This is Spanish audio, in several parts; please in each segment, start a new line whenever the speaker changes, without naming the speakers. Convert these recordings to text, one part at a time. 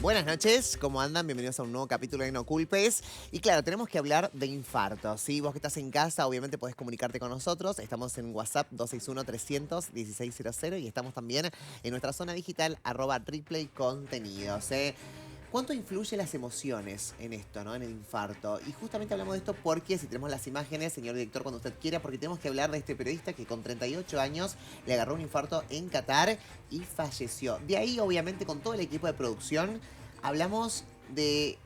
Buenas noches, ¿cómo andan? Bienvenidos a un nuevo capítulo de No Culpes. Y claro, tenemos que hablar de infartos, ¿sí? Vos que estás en casa, obviamente podés comunicarte con nosotros. Estamos en WhatsApp 261-300-1600 y estamos también en nuestra zona digital @Replay Contenidos, ¿eh? ¿Cuánto influyen las emociones en esto, ¿no? En el infarto? Y justamente hablamos de esto porque, si tenemos las imágenes, señor director, cuando usted quiera, porque tenemos que hablar de este periodista que con 38 años le agarró un infarto en Qatar y falleció. De ahí, obviamente, con todo el equipo de producción, hablamos de...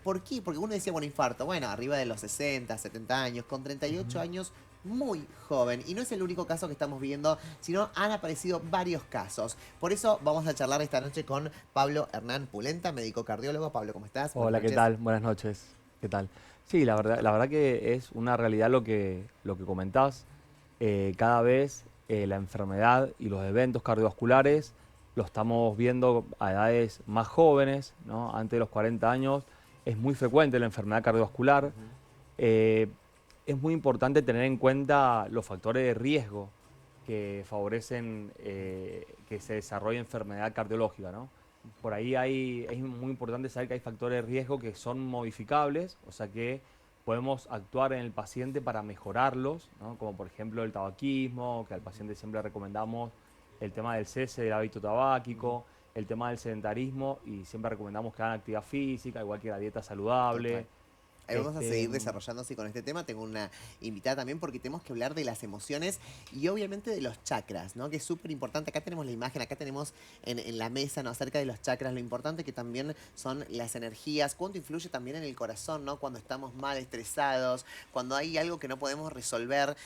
¿Por qué? Porque uno decía, bueno, infarto, bueno, arriba de los 60, 70 años, con 38 años, muy joven. Y no es el único caso que estamos viendo, sino han aparecido varios casos. Por eso vamos a charlar esta noche con Pablo Hernán Pulenta, médico cardiólogo. Pablo, ¿cómo estás? Buenas
Hola, ¿qué
noches.
tal? Buenas noches. ¿Qué tal? Sí, la verdad que es una realidad lo que comentás. Cada vez la enfermedad y los eventos cardiovasculares lo estamos viendo a edades más jóvenes, ¿no? Antes de los 40 años es muy frecuente la enfermedad cardiovascular. Eh, es muy importante tener en cuenta los factores de riesgo que favorecen que se desarrolle enfermedad cardiológica, ¿no? Por ahí es muy importante saber que hay factores de riesgo que son modificables, o sea que podemos actuar en el paciente para mejorarlos, ¿no? Como por ejemplo el tabaquismo, que al paciente siempre recomendamos el tema del cese del hábito tabáquico, el tema del sedentarismo y siempre recomendamos que hagan actividad física, igual que la dieta
Total.
saludable.
Ahí vamos a seguir desarrollándose con este tema. Tengo una invitada también porque tenemos que hablar de las emociones y obviamente de los chakras, ¿no? Que es súper importante. Acá tenemos la imagen, acá tenemos en la mesa, ¿no? Acerca de los chakras, lo importante que también son las energías, cuánto influye también en el corazón, ¿no? Cuando estamos mal, estresados, cuando hay algo que no podemos resolver.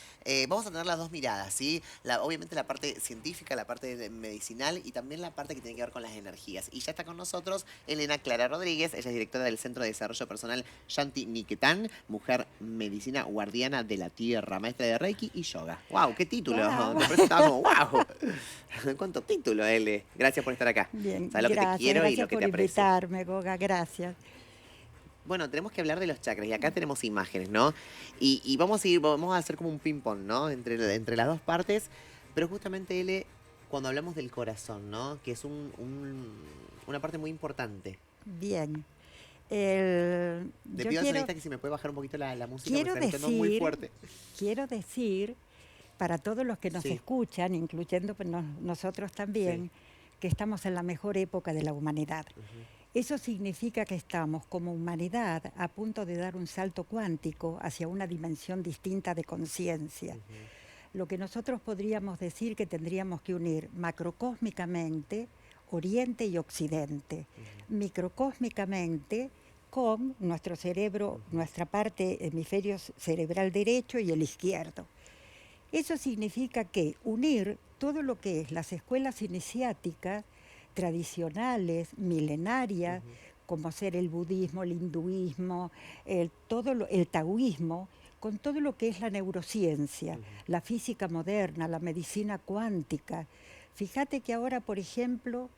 Vamos a tener las dos miradas, ¿sí? Obviamente la parte científica, la parte medicinal y también la parte que tiene que ver con las energías. Y ya está con nosotros Elena Clara Rodríguez, ella es directora del Centro de Desarrollo Personal Shanti Niketan, mujer medicina guardiana de la tierra, maestra de Reiki y yoga. ¡Wow! ¡Qué título!
Wow.
Te presentaba como ¡wow! ¿Cuánto título, Ele? Gracias por estar acá.
Bien,
Sabes lo que te quiero y lo
gracias
que
por
te aprecio.
invitarme, Goga, gracias.
Bueno, tenemos que hablar de los chakras y acá tenemos imágenes, ¿no? Y vamos a hacer como un ping-pong, ¿no? Entre las dos partes. Pero justamente, Ele, cuando hablamos del corazón, ¿no? Que es una parte muy importante.
Bien.
Le
Yo
pido al sonista que si me puede bajar un poquito la música porque
quiero
está escuchando muy
decir,
fuerte.
quiero decir para todos los que nos
Sí.
escuchan, incluyendo pues, nosotros también, que estamos en la mejor época de la humanidad. Eso significa que estamos como humanidad a punto de dar un salto cuántico hacia una dimensión distinta de conciencia. Lo que nosotros podríamos decir que tendríamos que unir macrocósmicamente Oriente y Occidente, microcósmicamente con nuestro cerebro, nuestra parte hemisferio cerebral derecho y el izquierdo. Eso significa que unir todo lo que es las escuelas iniciáticas tradicionales, milenarias, como ser el budismo, el hinduismo, el taoísmo, con todo lo que es la neurociencia, la física moderna, la medicina cuántica. Fíjate que ahora, por ejemplo,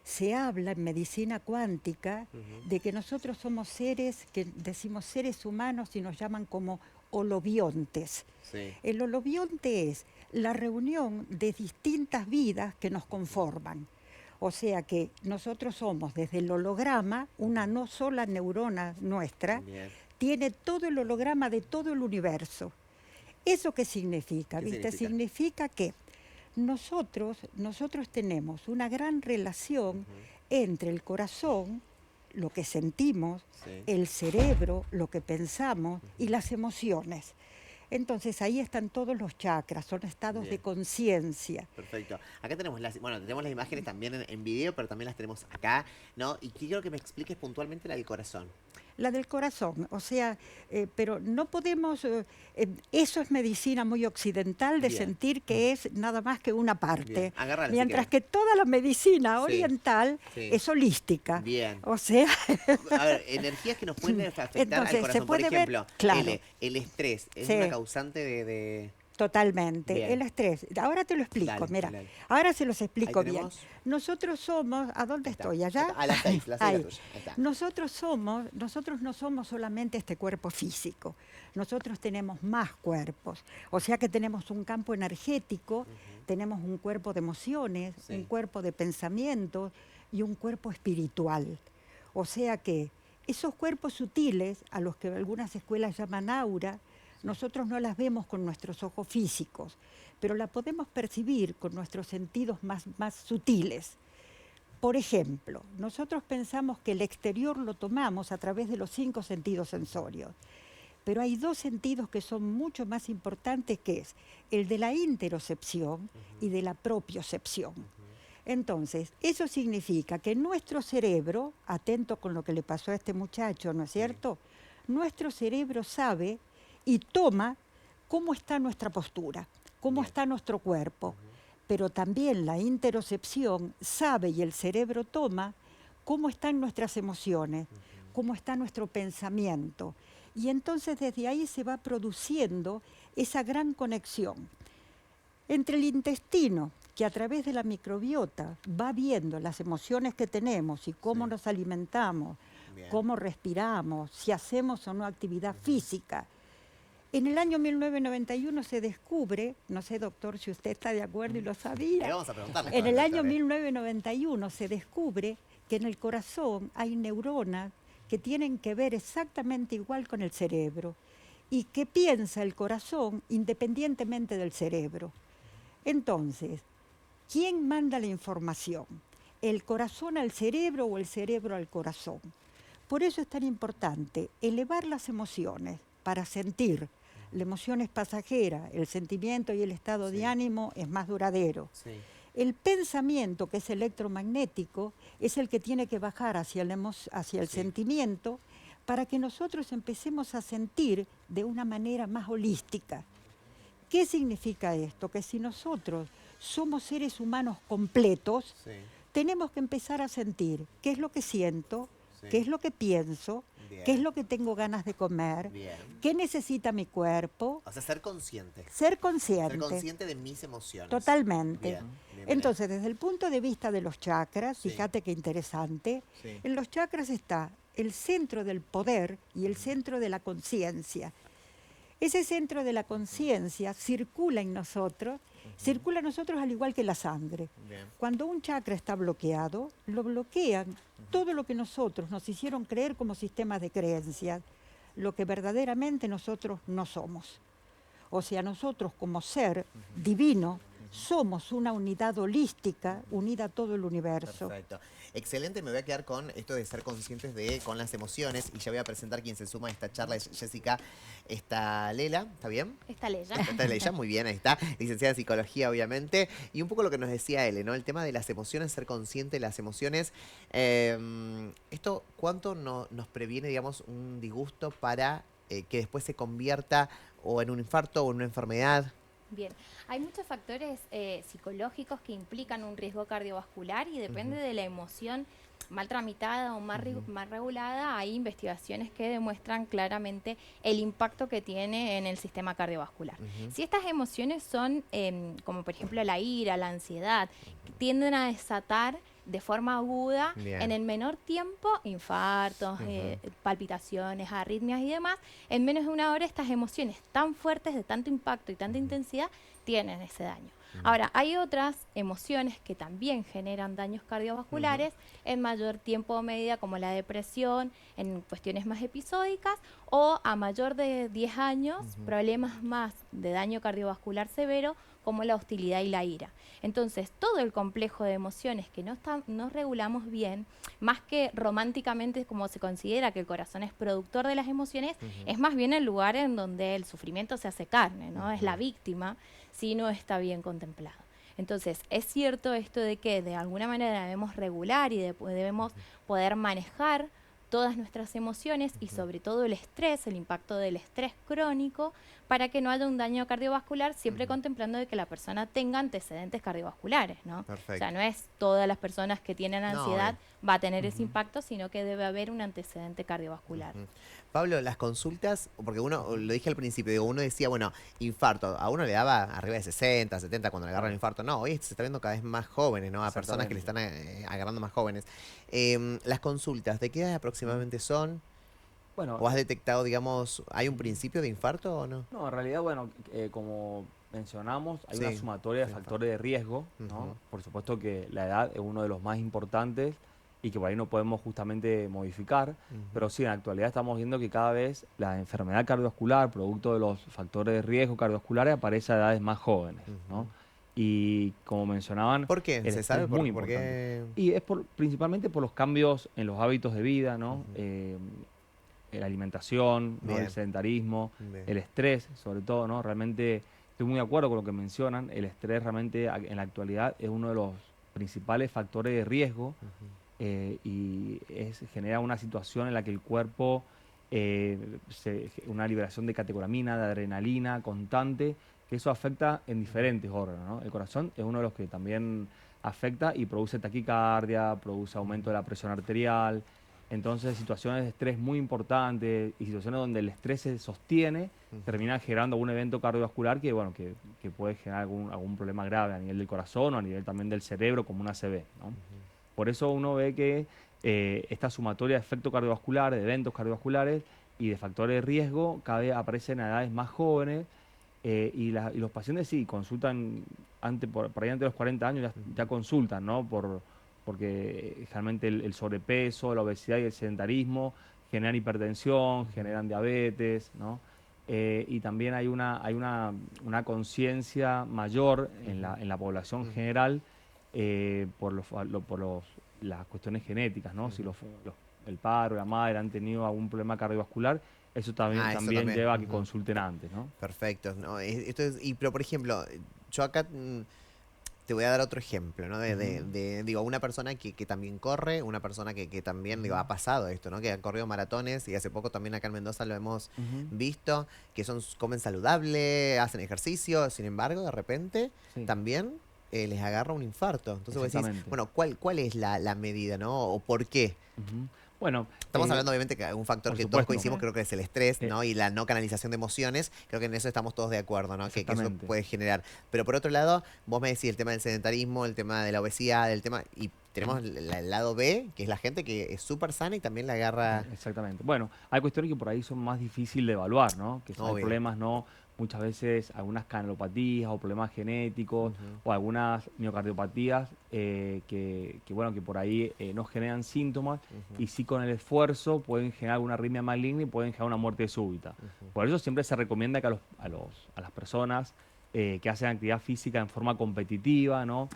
se habla en medicina cuántica de que nosotros somos seres, que decimos seres humanos y nos llaman como holobiontes.
Sí.
El holobionte es la reunión de distintas vidas que nos conforman. O sea que nosotros somos desde el holograma, una no sola neurona nuestra,
Bien.
tiene todo el holograma de todo el universo. ¿Eso qué significa?
¿Qué
¿Viste?
significa?
Significa que nosotros tenemos una gran relación entre el corazón, lo que sentimos,
Sí.
el cerebro, lo que pensamos y las emociones. Entonces ahí están todos los chakras, son estados
Bien.
de conciencia.
Perfecto. Acá tenemos tenemos las imágenes también en video, pero también las tenemos acá, ¿no? Y quiero que me expliques puntualmente la del corazón.
La del corazón, o sea, pero no podemos, eso es medicina muy occidental de
Bien.
sentir que es nada más que una parte,
Bien. Agárrala si
mientras
querés.
que toda la medicina
Sí,
oriental
sí.
es holística.
Bien.
O sea,
A ver, energías que nos pueden afectar al
entonces
corazón.
se
Por
puede ver,
ejemplo,
claro,
el estrés es
sí.
una causante de...
Totalmente,
Bien.
el estrés. Ahora te lo explico,
Dale,
mira.
dale.
Ahora se los
Ahí
explico bien.
tenemos.
Nosotros somos, ¿a dónde
Ahí está.
estoy? ¿Allá?
A las 6, la
Ahí.
tuya. Ahí está.
Nosotros no somos solamente este cuerpo físico. Nosotros tenemos más cuerpos. O sea que tenemos un campo energético, tenemos un cuerpo de emociones,
Sí.
un cuerpo de pensamientos y un cuerpo espiritual. O sea que esos cuerpos sutiles, a los que algunas escuelas llaman aura, nosotros no las vemos con nuestros ojos físicos, pero la podemos percibir con nuestros sentidos más sutiles. Por ejemplo, nosotros pensamos que el exterior lo tomamos a través de los 5 sentidos sensorios, pero hay 2 sentidos que son mucho más importantes, que es el de la interocepción y de la propiocepción. Entonces, eso significa que nuestro cerebro, atento con lo que le pasó a este muchacho, ¿no es cierto? Nuestro cerebro sabe y toma cómo está nuestra postura, cómo está nuestro cuerpo. Pero también la interocepción sabe y el cerebro toma cómo están nuestras emociones, cómo está nuestro pensamiento. Y entonces desde ahí se va produciendo esa gran conexión entre el intestino, que a través de la microbiota va viendo las emociones que tenemos y cómo nos alimentamos, cómo respiramos, si hacemos o no actividad física. En el año 1991 se descubre, no sé, doctor, si usted está de acuerdo y lo sabía.
Le vamos a preguntarle.
En el año 1991 se descubre que en el corazón hay neuronas que tienen que ver exactamente igual con el cerebro y que piensa el corazón independientemente del cerebro. Entonces, ¿quién manda la información? ¿El corazón al cerebro o el cerebro al corazón? Por eso es tan importante elevar las emociones para sentir. La emoción es pasajera, el sentimiento y el estado de ánimo es más duradero.
Sí.
El pensamiento, que es electromagnético, es el que tiene que bajar hacia el sentimiento para que nosotros empecemos a sentir de una manera más holística. ¿Qué significa esto? Que si nosotros somos seres humanos completos, tenemos que empezar a sentir qué es lo que siento, qué es lo que pienso, qué es lo que tengo ganas de comer, qué necesita mi cuerpo.
O sea, ser consciente.
Ser consciente.
Ser consciente de mis emociones.
Totalmente.
Bien.
Entonces, desde el punto de vista de los chakras, fíjate qué interesante, en los chakras está el centro del poder y el centro de la conciencia. Ese centro de la conciencia circula en nosotros al igual que la sangre. Cuando un chakra está bloqueado, lo bloquean todo lo que nosotros nos hicieron creer como sistemas de creencias, lo que verdaderamente nosotros no somos. O sea, nosotros como ser divino somos una unidad holística unida a todo el universo.
Perfecto. Excelente, me voy a quedar con esto de ser conscientes con las emociones y ya voy a presentar quien se suma a esta charla, es Jessica. Está Lela, ¿está bien?
Está Leya.
Está Lela, muy bien, ahí está. Licenciada en Psicología, obviamente. Y un poco lo que nos decía Ele, ¿no? El tema de las emociones, ser consciente de las emociones. Esto, ¿cuánto nos previene, digamos, un disgusto para que después se convierta o en un infarto o en una enfermedad?
Bien, hay muchos factores psicológicos que implican un riesgo cardiovascular y depende de la emoción mal tramitada o mal regulada. Hay investigaciones que demuestran claramente el impacto que tiene en el sistema cardiovascular. Si estas emociones son, como por ejemplo la ira, la ansiedad, tienden a desatar de forma aguda, en el menor tiempo, infartos, palpitaciones, arritmias y demás, en menos de una hora estas emociones tan fuertes, de tanto impacto y tanta intensidad, tienen ese daño. Ahora, hay otras emociones que también generan daños cardiovasculares en mayor tiempo o medida, como la depresión, en cuestiones más episódicas, o a mayor de 10 años, problemas más de daño cardiovascular severo, como la hostilidad y la ira. Entonces, todo el complejo de emociones que no regulamos bien, más que románticamente como se considera que el corazón es productor de las emociones, es más bien el lugar en donde el sufrimiento se hace carne, ¿no? Es la víctima si no está bien contemplado. Entonces, es cierto esto de que de alguna manera debemos regular y debemos poder manejar todas nuestras emociones y sobre todo el estrés, el impacto del estrés crónico, para que no haya un daño cardiovascular, siempre contemplando de que la persona tenga antecedentes cardiovasculares, ¿no?
Perfecto.
O sea, no es todas las personas que tienen ansiedad va a tener ese impacto, sino que debe haber un antecedente cardiovascular.
Pablo, las consultas, porque uno, lo dije al principio, digo, uno decía, bueno, infarto, a uno le daba arriba de 60, 70 cuando le agarran el infarto. No, hoy se está viendo cada vez más jóvenes, ¿no? A personas que le están agarrando más jóvenes. Las consultas, ¿de qué edad aproximadamente son?
Bueno,
¿O has detectado, digamos, hay un principio de infarto o no?
no, en realidad, bueno, como mencionamos, hay
Sí,
una sumatoria de
sí,
factores de riesgo, ¿no?
Ujú.
Por supuesto que la edad es uno de los más importantes y que por ahí no podemos justamente modificar, pero sí, en la actualidad estamos viendo que cada vez la enfermedad cardiovascular, producto de los factores de riesgo cardiovasculares, aparece a edades más jóvenes, ¿no?
Ujú.
Y como mencionaban,
¿Por qué?
el
¿Se
estrés
sabe
es muy
por
importante.
qué?
Y es principalmente por los cambios en los hábitos de vida, ¿no?
Ujú.
La alimentación, ¿no? El
Bien,
sedentarismo,
bien.
el estrés, sobre todo, ¿no? Realmente estoy muy de acuerdo con lo que mencionan. El estrés realmente en la actualidad es uno de los principales factores de riesgo
Ujú.
genera una situación en la que el cuerpo, una liberación de catecolamina, de adrenalina constante, que eso afecta en diferentes órganos, ¿no? El corazón es uno de los que también afecta y produce taquicardia, produce aumento de la presión arterial. Entonces, situaciones de estrés muy importantes y situaciones donde el estrés se sostiene,
Ujú.
terminan generando un evento cardiovascular que, bueno, que puede generar algún problema grave a nivel del corazón o a nivel también del cerebro, como una ACV, ¿no? Por eso uno ve que esta sumatoria de efectos cardiovasculares, de eventos cardiovasculares y de factores de riesgo cada vez aparecen a edades más jóvenes y los pacientes sí consultan por ahí antes de los 40 años, ya consultan, ¿no? Porque realmente el sobrepeso, la obesidad y el sedentarismo generan hipertensión, generan diabetes, ¿no? Y también hay una conciencia mayor en la población
Ujú.
general las cuestiones genéticas, ¿no? Si
Ujú.
el padre o la madre han tenido algún problema cardiovascular, eso también,
Ah, eso
también
también.
lleva a que
Ujú.
consulten antes, ¿no?
Perfecto. No, pero por ejemplo, yo acá te voy a dar otro ejemplo, ¿no?
Ujú,
Digo, una persona que también corre, una persona que también, digo,
ujú,
ha pasado esto, ¿no? Que han corrido maratones y hace poco también acá en Mendoza lo hemos
ujú.
visto, comen saludable, hacen ejercicio, sin embargo, de repente
Sí,
también les agarra un infarto. Entonces vos decís,
exactamente.
bueno, ¿cuál es la medida, ¿no? ¿O por qué?
Ujú. Bueno,
Estamos hablando obviamente que un factor
por
que todos
supuesto,
coincidimos creo que es el estrés,
eh,
¿no? Y la no canalización de emociones, creo que en eso estamos todos de acuerdo, ¿no? Que eso
exactamente.
puede generar. Pero por otro lado, vos me decís el tema del sedentarismo, el tema de la obesidad, y tenemos
Ujú.
el lado B, que es la gente que es súper sana y también la agarra,
Exactamente. Bueno, hay cuestiones que por ahí son más difíciles de evaluar, ¿no? Hay
obvio.
problemas, ¿no? Muchas veces algunas canalopatías o problemas genéticos
Ujú,
o algunas miocardiopatías bueno, que por ahí no generan síntomas
ujú,
y sí con el esfuerzo pueden generar una arritmia maligna y pueden generar una muerte súbita.
ujú,
Por eso siempre se recomienda que a las personas que hacen actividad física en forma competitiva, ¿no?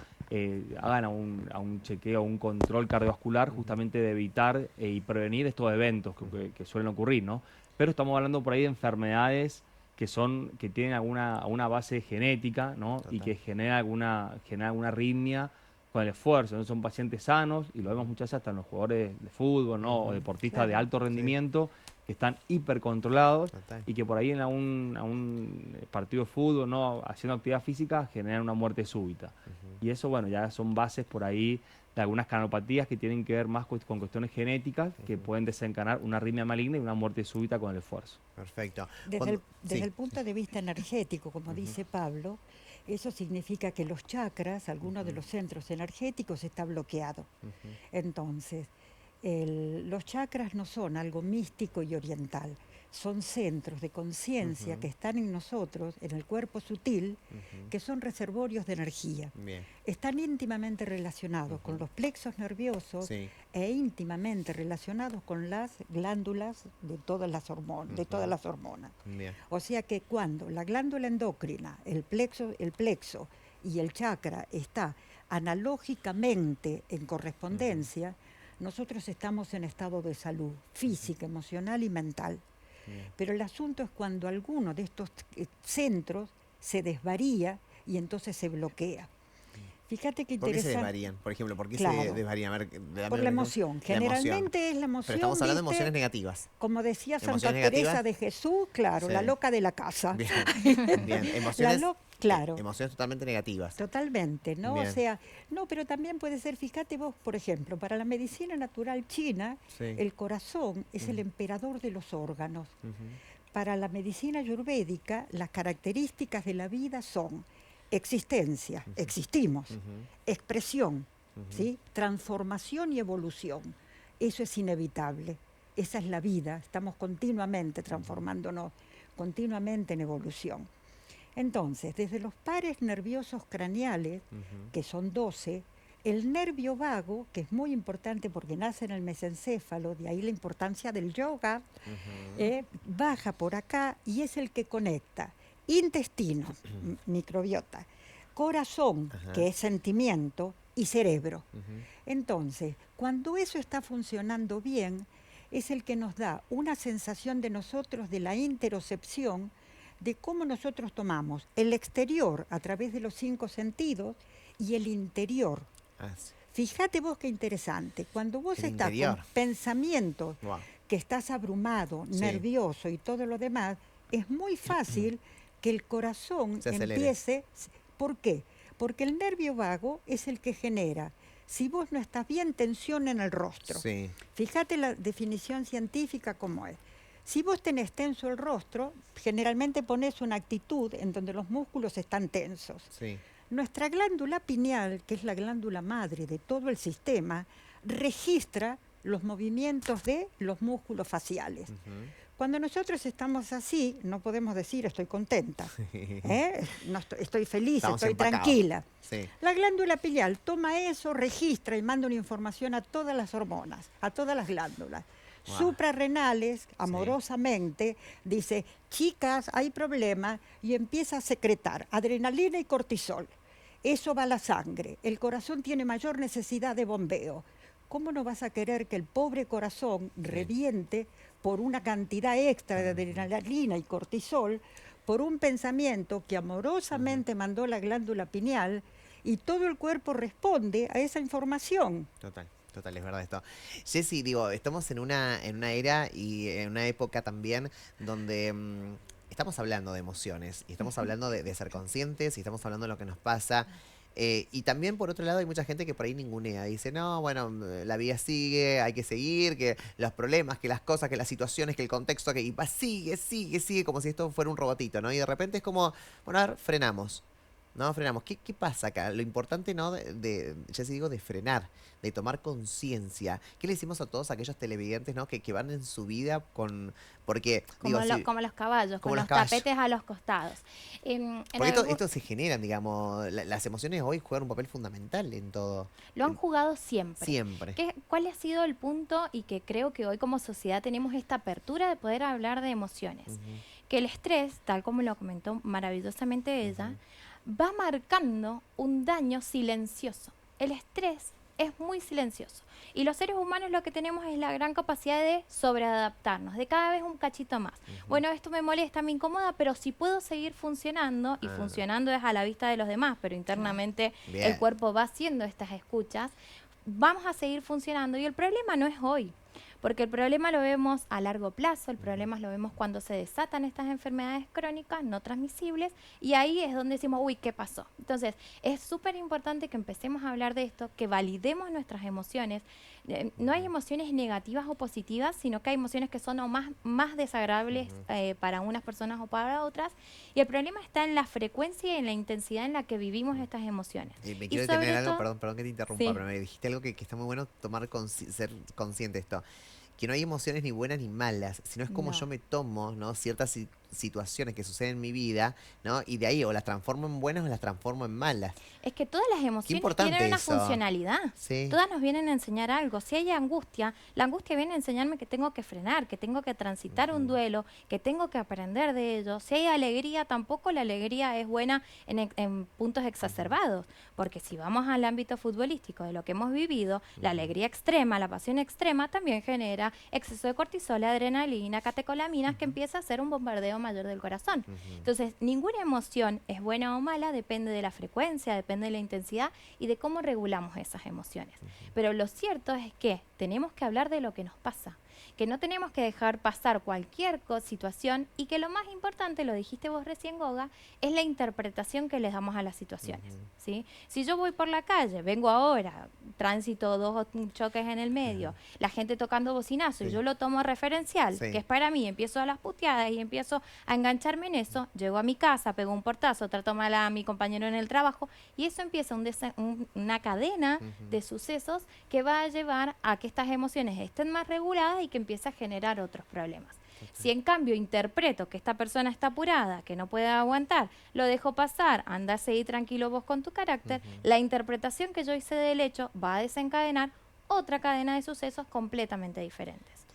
Hagan a un chequeo, un control cardiovascular,
ujú,
justamente de evitar y prevenir estos eventos
ujú.
que suelen ocurrir, ¿no? Pero estamos hablando por ahí de enfermedades que tienen alguna base genética, ¿no? Y
Total.
que genera alguna arritmia con el esfuerzo. Entonces son pacientes sanos, y lo vemos
Ujú,
muchas veces hasta en los jugadores de fútbol, ¿no? O
ujú.
deportistas de
Claro.
alto
Sí,
rendimiento, que están hipercontrolados
total.
y que por ahí a un partido de fútbol, ¿no? Haciendo actividad física, generan una muerte súbita.
Ujú.
Y eso, bueno, ya son bases por ahí de algunas canalopatías que tienen que ver más con cuestiones genéticas que
Ujú.
pueden desencadenar una arritmia maligna y una muerte súbita con el esfuerzo.
Perfecto.
Desde
Cuando,
desde
sí.
el punto de vista energético, como
Ujú,
dice Pablo, eso significa que los chakras, algunos de
ujú,
los centros energéticos, está bloqueado.
ujú,
Entonces, los chakras no son algo místico y oriental, son centros de conciencia que
ujú,
están en nosotros, en el cuerpo sutil,
ujú.
que son reservorios de energía.
Bien.
Están íntimamente relacionados con
Ujú.
los plexos nerviosos
Sí.
e íntimamente relacionados con las glándulas de todas las hormonas, de todas
Ujú.
las hormonas.
Bien.
O sea que cuando la glándula endocrina, el plexo y el chakra está analógicamente en
Ujú.
correspondencia, nosotros estamos en estado de salud física, emocional y mental.
Bien.
Pero el asunto es cuando alguno de estos centros se desvaría y entonces se bloquea. Fíjate qué
¿Por qué se
interesante.
desvarían? Por ejemplo, ¿por qué se
Claro,
desvarían? A ver, dame
por
un
la
ejemplo.
emoción.
La emoción.
Generalmente es la
Pero estamos
emoción,
hablando de emociones
¿viste?
negativas.
Como decía Santa
¿Emociones
Teresa
negativas?
de Jesús, claro, la
Sí.
loca de la casa.
Bien. Bien.
Claro,
Emociones totalmente negativas.
totalmente, ¿no? O
Bien.
sea, no, pero también puede ser, fíjate vos, por ejemplo, para la medicina natural china,
Sí.
el corazón es el
Ujú,
emperador de los órganos.
ujú,
Para la medicina ayurvédica, las características de la vida son existencia,
ujú,
existimos,
ujú,
expresión,
ujú,
¿sí? Transformación y evolución. Eso es inevitable. Esa es la vida. Estamos continuamente
ujú,
transformándonos, continuamente en evolución. Entonces, desde los pares nerviosos craneales, que son 12, el nervio vago, que es muy importante porque nace en el mesencéfalo, de ahí la importancia del yoga, baja por acá y es el que conecta intestino, microbiota, corazón, que es sentimiento, y cerebro. Entonces, cuando eso está funcionando bien, es el que nos da una sensación de nosotros, de la interocepción, de cómo nosotros tomamos el exterior a través de los 5 sentidos y el interior. Fíjate vos qué interesante, cuando vos estás con pensamientos que estás abrumado, nervioso y todo lo demás, es muy fácil que el corazón empiece. ¿Por qué? Porque el nervio vago es el que genera, si vos no estás bien, tensión en el rostro. Fíjate la definición científica cómo es. Si vos tenés tenso el rostro, generalmente pones una actitud en donde los músculos están tensos. Nuestra glándula pineal, que es la glándula madre de todo el sistema, registra los movimientos de los músculos faciales. Cuando nosotros estamos así, no podemos decir estoy contenta, no estoy feliz, estoy tranquila. La glándula pineal toma eso, registra y manda una información a todas las hormonas, a todas las glándulas. Suprarrenales, amorosamente, dice, chicas, hay problema, y empieza a secretar adrenalina y cortisol. Eso va a la sangre. El corazón tiene mayor necesidad de bombeo. ¿Cómo no vas a querer que el pobre corazón reviente por una cantidad extra de adrenalina y cortisol, por un pensamiento que amorosamente mandó la glándula pineal, y todo el cuerpo responde a esa información?
Total, es verdad esto. Jessy, digo, estamos en una era y en una época también donde estamos hablando de emociones y estamos hablando de ser conscientes y estamos hablando de lo que nos pasa. Y también, por otro lado, hay mucha gente que por ahí ningunea. Dice, no, bueno, la vida sigue, hay que seguir, que los problemas, que las cosas, que las situaciones, que el contexto, que y va, sigue, como si esto fuera un robotito, ¿no? Y de repente es como, bueno, a ver, frenamos. No, frenamos. ¿Qué pasa acá? Lo importante, ¿no? Ya se digo, de frenar, de tomar conciencia. ¿Qué le decimos a todos aquellos televidentes, ¿no? Que van en su vida con... Porque,
como,
digo,
como los caballos,
como
con los tapetes a los costados.
Porque esto se generan, digamos, las emociones hoy juegan un papel fundamental en todo.
Lo han jugado siempre.
Siempre.
¿Cuál ha sido el punto? Y que creo que hoy como sociedad tenemos esta apertura de poder hablar de emociones. Que el estrés, tal como lo comentó maravillosamente ella, va marcando un daño silencioso. El estrés es muy silencioso. Y los seres humanos lo que tenemos es la gran capacidad de sobreadaptarnos, de cada vez un cachito más. Bueno, esto me molesta, me incomoda, pero si puedo seguir funcionando, y funcionando es a la vista de los demás, pero internamente el cuerpo va haciendo estas escuchas, vamos a seguir funcionando. Y el problema no es hoy. Porque el problema lo vemos a largo plazo, el problema lo vemos cuando se desatan estas enfermedades crónicas no transmisibles, y ahí es donde decimos, uy, ¿qué pasó? Entonces, es súper importante que empecemos a hablar de esto, que validemos nuestras emociones. No hay emociones negativas o positivas, sino que hay emociones que son más desagradables para unas personas o para otras, y el problema está en la frecuencia y en la intensidad en la que vivimos estas emociones.
Me quiero detener algo, perdón que te interrumpa, pero me dijiste algo que está muy bueno ser consciente de esto. Que no hay emociones ni buenas ni malas, sino es como yo me tomo, ¿no? Ciertas situaciones que suceden en mi vida, ¿no? Y de ahí o las transformo en buenas o las transformo en malas.
Es que todas las emociones tienen una funcionalidad. Todas nos vienen a enseñar algo. Si hay angustia, la angustia viene a enseñarme que tengo que frenar, que tengo que transitar un duelo, que tengo que aprender de ello. Si hay alegría, tampoco la alegría es buena en puntos exacerbados. Porque si vamos al ámbito futbolístico de lo que hemos vivido, la alegría extrema, la pasión extrema también genera exceso de cortisol, adrenalina, catecolaminas, que empieza a ser un bombardeo mayor del corazón. Entonces, ninguna emoción es buena o mala, depende de la frecuencia, depende de la intensidad y de cómo regulamos esas emociones. Pero lo cierto es que tenemos que hablar de lo que nos pasa, que no tenemos que dejar pasar cualquier situación, y que lo más importante, lo dijiste vos recién, Goga, es la interpretación que les damos a las situaciones. ¿Sí? Si yo voy por la calle, vengo ahora, tránsito, 2 choques en el medio, la gente tocando bocinazo, y yo lo tomo referencial, que es para mí, empiezo a las puteadas y empiezo a engancharme en eso, llego a mi casa, pego un portazo, trato mal a mi compañero en el trabajo, y eso empieza una cadena de sucesos que va a llevar a que estas emociones estén más reguladas y que empiece a generar otros problemas. Si en cambio interpreto que esta persona está apurada, que no puede aguantar, lo dejo pasar, anda a seguir tranquilo vos con tu carácter, la interpretación que yo hice del hecho va a desencadenar otra cadena de sucesos completamente diferentes,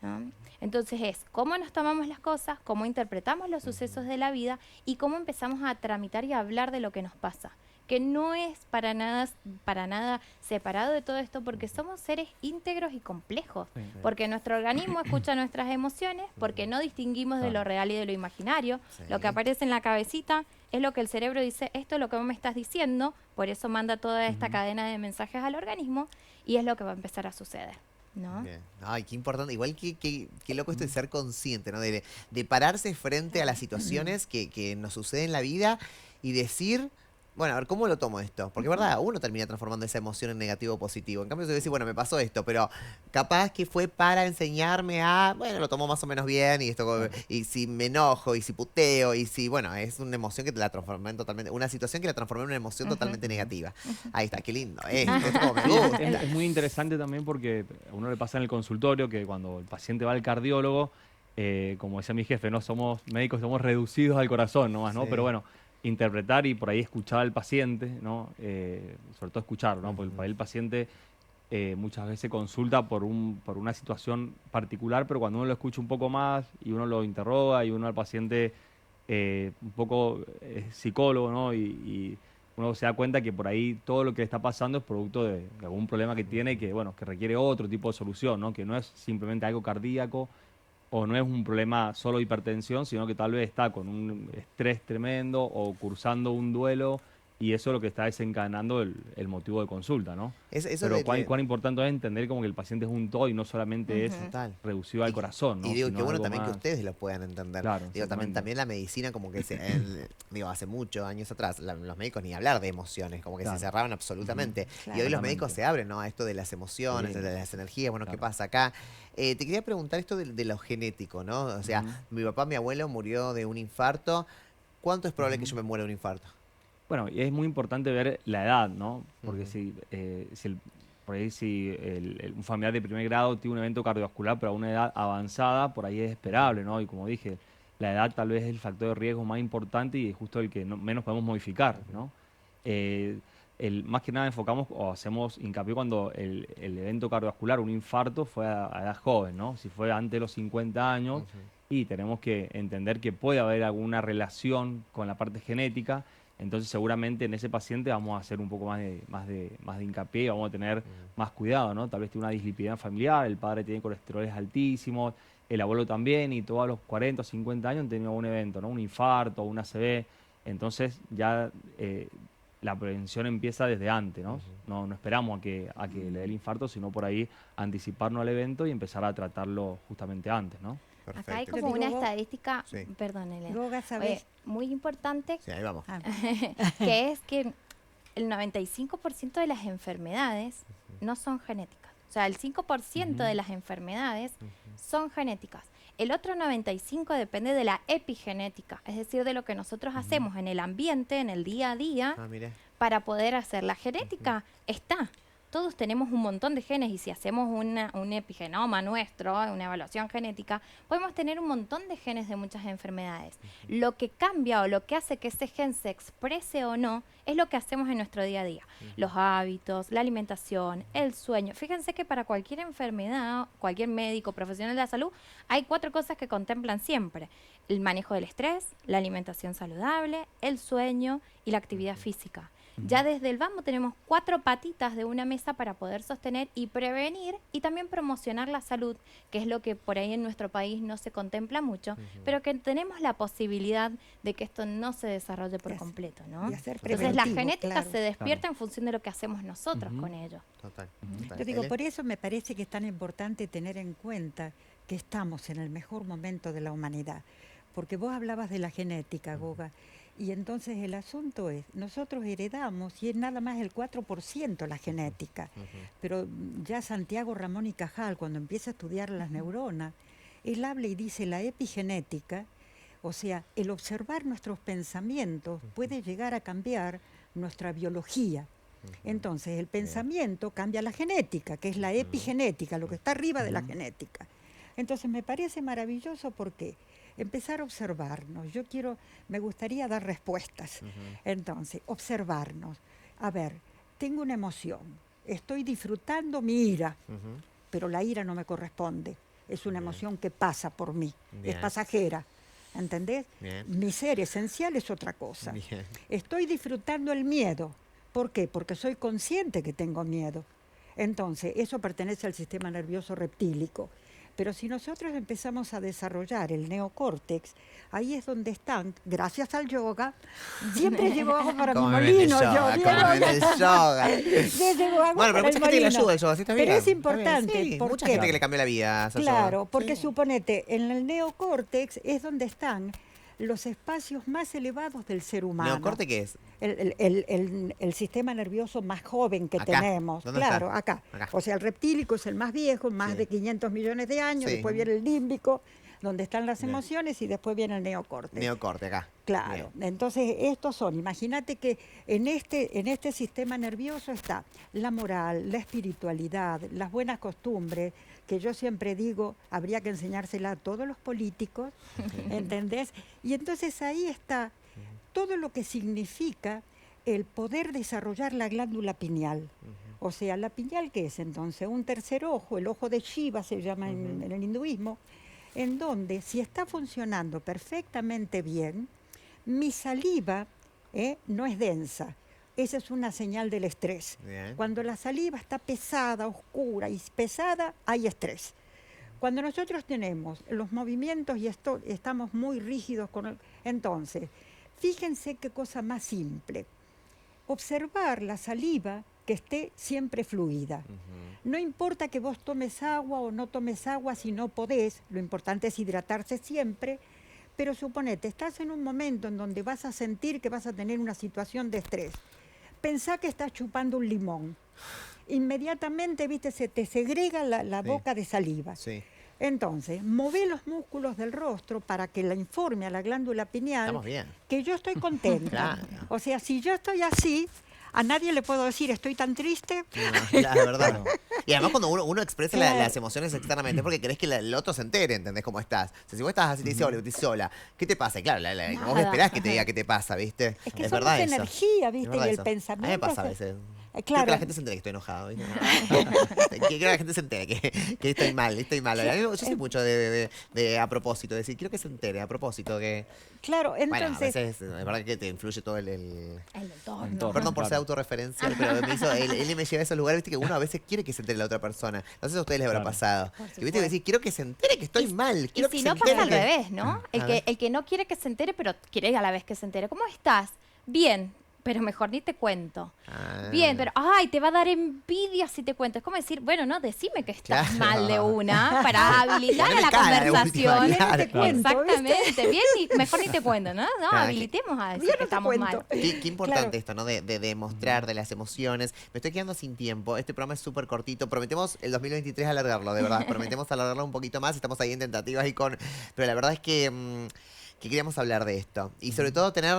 ¿no? Entonces es cómo nos tomamos las cosas, cómo interpretamos los sucesos de la vida y cómo empezamos a tramitar y a hablar de lo que nos pasa, que no es para nada separado de todo esto, porque somos seres íntegros y complejos, porque nuestro organismo escucha nuestras emociones, porque no distinguimos de lo real y de lo imaginario. Lo que aparece en la cabecita es lo que el cerebro dice, esto es lo que vos me estás diciendo, por eso manda toda esta cadena de mensajes al organismo y es lo que va a empezar a suceder, ¿no?
Bien. Ay, qué importante. Igual qué loco esto de ser consciente, ¿no? De pararse frente a las situaciones que nos suceden en la vida y decir, bueno, a ver, ¿cómo lo tomo esto? Porque es verdad, uno termina transformando esa emoción en negativo o positivo. En cambio, se dice, bueno, me pasó esto, pero capaz que fue para enseñarme a, bueno, lo tomo más o menos bien, y esto, y si me enojo, y si puteo, y si, bueno, es una emoción que te la transformé en totalmente, una situación que la transformé en una emoción totalmente negativa. Ahí está, qué lindo. Esto como me gusta.
Es muy interesante también porque a uno le pasa en el consultorio que cuando el paciente va al cardiólogo, como decía mi jefe, no somos médicos, somos reducidos al corazón nomás, ¿no?
Sí.
Pero bueno, interpretar y por ahí escuchar al paciente, ¿no? Sobre todo escuchar, ¿no? Porque por ahí el paciente muchas veces consulta por una situación particular, pero cuando uno lo escucha un poco más y uno lo interroga y uno al paciente un poco psicólogo, ¿no? Y uno se da cuenta que por ahí todo lo que le está pasando es producto de algún problema que tiene que, bueno, que requiere otro tipo de solución, ¿no? Que no es simplemente algo cardíaco o no es un problema solo de hipertensión, sino que tal vez está con un estrés tremendo o cursando un duelo y eso es lo que está desencadenando el motivo de consulta, ¿no?
Eso
Pero cuán importante es entender como que el paciente es un todo y no solamente es
Total.
reducido al corazón, ¿no?
Y digo,
Sino
qué bueno
algo
también que
más.
ustedes lo puedan entender.
Claro,
Digo,
exactamente.
también la medicina como que digo, hace muchos años atrás, los médicos ni hablar de emociones, como que
Claro.
se cerraban absolutamente.
Claro.
Y hoy los médicos
Exactamente.
se abren, ¿no? A esto de las emociones,
Sí.
de las energías, bueno, ¿qué
Claro.
pasa acá? Te quería preguntar esto de lo genético, ¿no? O sea, mi papá, mi abuelo murió de un infarto. ¿Cuánto es probable que yo me muera de un infarto?
Bueno, y es muy importante ver la edad, ¿no? Porque por ahí si un familiar de primer grado tiene un evento cardiovascular, pero a una edad avanzada, por ahí es esperable, ¿no? Y como dije, la edad tal vez es el factor de riesgo más importante y es justo el que menos podemos modificar, ¿no? Más que nada enfocamos o hacemos hincapié cuando el evento cardiovascular, un infarto, fue a edad joven, ¿no? Si fue antes de los 50 años, y tenemos que entender que puede haber alguna relación con la parte genética. Entonces seguramente en ese paciente vamos a hacer un poco más de hincapié y vamos a tener más cuidado, ¿no? Tal vez tiene una dislipidemia familiar, el padre tiene colesteroles altísimos, el abuelo también, y todos a los 40 o 50 años han tenido algún evento, ¿no? Un infarto, una ACV. Entonces ya la prevención empieza desde antes, ¿no? No esperamos a que le dé el infarto, sino por ahí anticiparnos al evento y empezar a tratarlo justamente antes, ¿no?
Acá hay
Perfecto.
como una
Digo, vos-
estadística,
Sí.
perdón, Elena,
Goga, ¿sabés?
muy importante,
Sí, ahí vamos.
Ah,
que es que el 95% de las enfermedades no son genéticas. O sea, el 5% de las enfermedades son genéticas. El otro 95% depende de la epigenética, es decir, de lo que nosotros hacemos en el ambiente, en el día a día,
Ah, mire.
para poder hacer. La genética está. Todos tenemos un montón de genes y si hacemos un epigenoma nuestro, una evaluación genética, podemos tener un montón de genes de muchas enfermedades. Lo que cambia o lo que hace que ese gen se exprese o no es lo que hacemos en nuestro día a día. Los hábitos, la alimentación, el sueño. Fíjense que para cualquier enfermedad, cualquier médico, profesional de la salud, hay 4 cosas que contemplan siempre. El manejo del estrés, la alimentación saludable, el sueño y la actividad física. Ya desde el BAMO tenemos 4 patitas de una mesa para poder sostener y prevenir y también promocionar la salud, que es lo que por ahí en nuestro país no se contempla mucho, pero que tenemos la posibilidad de que esto no se desarrolle por
Y hacer-
completo, ¿no?
y hacer
Entonces la
preventivo,
genética
claro.
se despierta en función de lo que hacemos nosotros con ello.
Total.
Yo digo, por eso me parece que es tan importante tener en cuenta que estamos en el mejor momento de la humanidad. Porque vos hablabas de la genética, Goga, y entonces el asunto es, nosotros heredamos, y es nada más el 4% la genética, pero ya Santiago Ramón y Cajal, cuando empieza a estudiar las neuronas, él habla y dice la epigenética, o sea, el observar nuestros pensamientos puede llegar a cambiar nuestra biología. Entonces, el pensamiento cambia la genética, que es la epigenética, lo que está arriba de la genética. Entonces me parece maravilloso porque empezar a observarnos. Me gustaría dar respuestas. Entonces, observarnos. A ver, tengo una emoción, estoy disfrutando mi ira, pero la ira no me corresponde. Es una emoción que pasa por mí, es pasajera. ¿Entendés?
Bien.
Mi ser esencial es otra cosa.
Bien.
Estoy disfrutando el miedo. ¿Por qué? Porque soy consciente que tengo miedo. Entonces, eso pertenece al sistema nervioso reptílico. Pero si nosotros empezamos a desarrollar el neocórtex, ahí es donde están, gracias al yoga, siempre llevo agua para mi molino.
El yoga.
Sí, llevo agua
Bueno, pero
para
mucha
el
gente le
molino.
ayuda el yoga, ¿sí? Está bien.
Pero es
Está bien,
importante,
sí.
¿por
Mucha
qué?
gente que le cambió la vida hacer
Claro,
yoga.
porque
Sí.
suponete, en el neocórtex es donde están los espacios más elevados del ser humano.
¿Neocorte qué es?
El sistema nervioso más joven que
Acá.
tenemos.
¿Dónde
Claro,
está?
acá.
Acá.
O sea, el reptílico es el más viejo, más
Sí.
de 500 millones de años,
Sí.
después viene el límbico, donde están las
Bien.
emociones, y después viene el neocórtex.
Neocorte, acá.
Claro,
Bien.
entonces estos son, imagínate que en este sistema nervioso está la moral, la espiritualidad, las buenas costumbres, que yo siempre digo, habría que enseñársela a todos los políticos, ¿entendés? Y entonces ahí está todo lo que significa el poder desarrollar la glándula pineal. O sea, la pineal, ¿qué es entonces? Un tercer ojo, el ojo de Shiva se llama en el hinduismo, en donde si está funcionando perfectamente bien, mi saliva no es densa. Esa es una señal del estrés.
Bien.
Cuando la saliva está pesada, oscura y pesada, hay estrés. Cuando nosotros tenemos los movimientos y estamos muy rígidos entonces, fíjense qué cosa más simple. Observar la saliva que esté siempre fluida. No importa que vos tomes agua o no tomes agua si no podés, lo importante es hidratarse siempre, pero suponete, estás en un momento en donde vas a sentir que vas a tener una situación de estrés. Pensá que estás chupando un limón. Inmediatamente, viste, se te segrega la boca de saliva.
Sí.
Entonces, mové los músculos del rostro para que la informe a la glándula pineal
Estamos bien.
que yo estoy contenta.
Claro.
O sea, si yo estoy así, a nadie le puedo decir estoy tan triste.
No, la verdad. Y además cuando uno expresa
Claro.
las emociones externamente, porque querés que el otro se entere, ¿entendés cómo estás? O sea, si vos estás así, te dice, "Hola, sola, ¿qué te pasa?" Y claro, vos
Nada.
esperás que te diga qué te pasa, ¿viste?
Es que
es
somos
verdad eso.
energía,
Es
¿viste?
verdad
Y el
eso.
pensamiento.
A mí me pasa a veces. Quiero
Claro.
que la gente se entere que estoy enojado. ¿viste? Quiero que la gente se entere que estoy mal, estoy mal. Yo soy mucho de a propósito, decir, quiero que se entere a propósito que...
Claro,
Bueno, a
entonces,
veces es verdad que te influye todo el
El entorno.
Entorno.
Perdón por ser
Claro.
autorreferencial, pero él me lleva a esos lugares, viste, que uno a veces quiere que se entere la otra persona. No sé si a ustedes les habrá
Claro.
pasado.
Por
Que viste que decir, quiero que se entere que estoy mal.
Y
Quiero que
si
se
no pasa
entere
al
que-
revés, ¿no?
A ver.
El que no quiere que se entere, pero quiere a la vez que se entere. ¿Cómo estás? Bien, pero mejor ni te cuento.
Ah.
Bien, pero ay, te va a dar envidia si te cuento. Es como decir, bueno, no, decime que estás
Claro.
mal de una para habilitar
Poneme
la
cara de última,
conversación.
claro.
Bien, te cuento,
Exactamente. Bien, mejor ni te cuento, ¿no? No,
Claro,
habilitemos a decir
Bien, no
que
te
estamos
cuento.
mal.
Qué importante
Claro.
esto, ¿no? De demostrar de las emociones. Me estoy quedando sin tiempo. Este programa es súper cortito. Prometemos el 2023 alargarlo, de verdad. Prometemos alargarlo un poquito más. Estamos ahí en tentativas y con... Pero la verdad es que queríamos hablar de esto. Y sobre todo tener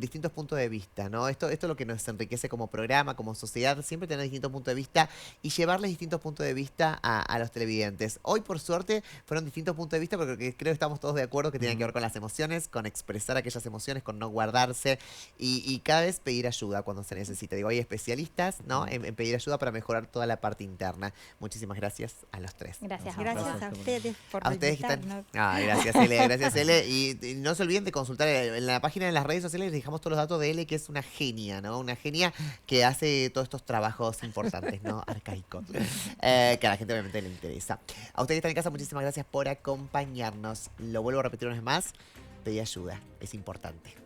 distintos puntos de vista, ¿no? Esto es lo que nos enriquece como programa, como sociedad. Siempre tener distintos puntos de vista y llevarles distintos puntos de vista a los televidentes. Hoy, por suerte, fueron distintos puntos de vista porque creo que estamos todos de acuerdo que tienen que ver con las emociones, con expresar aquellas emociones, con no guardarse y cada vez pedir ayuda cuando se necesita. Digo, hay especialistas, ¿no? En pedir ayuda para mejorar toda la parte interna. Muchísimas gracias a los tres.
Gracias.
gracias a
Gracias.
ustedes por
A ustedes que están...
invitarnos.
Gracias, Ele, gracias, Ele. Y no se olviden de consultar en la página de las redes sociales, les dejamos todos los datos de Ele, que es una genia, ¿no? Una genia que hace todos estos trabajos importantes, ¿no? Arcaicos. Que a la gente obviamente le interesa. A ustedes que están en casa, muchísimas gracias por acompañarnos. Lo vuelvo a repetir una vez más. Pedí ayuda, es importante.